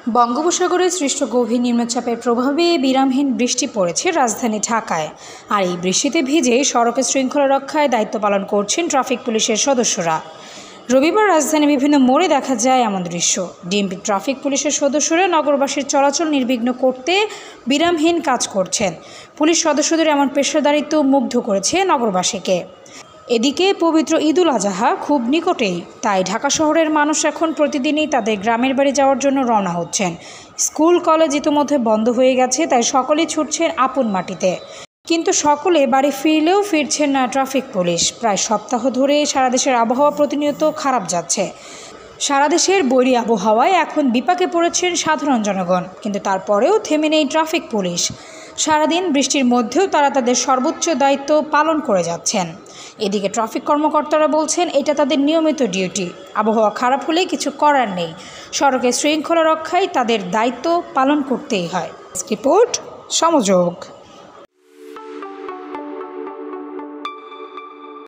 বঙ্গোপসাগরে সৃষ্ট গভীর নিম্নচাপের প্রভাবে বিরামহীন বৃষ্টি পড়েছে রাজধানী ঢাকায়। আর এই বৃষ্টিতে ভিজে সড়কের শৃঙ্খলা রক্ষায় দায়িত্ব পালন করছেন ট্রাফিক পুলিশের সদস্যরা। রবিবার রাজধানীর বিভিন্ন মোড়ে দেখা যায় এমন দৃশ্য। ডিএমপি ট্রাফিক পুলিশের সদস্যরা নগরবাসীর চলাচল নির্বিঘ্ন করতে বিরামহীন কাজ করছেন। পুলিশ সদস্যদের এমন পেশাদারিত্ব মুগ্ধ করেছে নগরবাসীকে। এদিকে পবিত্র ঈদুল আজহা খুব নিকটেই, তাই ঢাকা শহরের মানুষ এখন প্রতিদিনই তাদের গ্রামের বাড়ি যাওয়ার জন্য রওনা হচ্ছেন। স্কুল কলেজ ইতিমধ্যে বন্ধ হয়ে গেছে, তাই সকলেই ছুটছেন আপন মাটিতে। কিন্তু সকলে বাড়ি ফিরলেও ফিরছেন না ট্রাফিক পুলিশ। প্রায় সপ্তাহ ধরে সারা দেশের আবহাওয়া প্রতিনিয়ত খারাপ যাচ্ছে। সারা দেশের বৈরী আবহাওয়ায় এখন বিপাকে পড়েছেন সাধারণ জনগণ, কিন্তু তারপরেও থেমে নেই ট্রাফিক পুলিশ। সারাদিন বৃষ্টির মধ্যেও তারা তাদের সর্বোচ্চ দায়িত্ব পালন করে যাচ্ছেন। এদিকে ট্রাফিক কর্মকর্তারা বলছেন এটা তাদের নিয়মিত ডিউটি। আবহাওয়া খারাপ হলে কিছু করার নেই, সড়কের শৃঙ্খলা রক্ষায় তাদের দায়িত্ব পালন করতেই হয়। রিপোর্ট সমযোগ।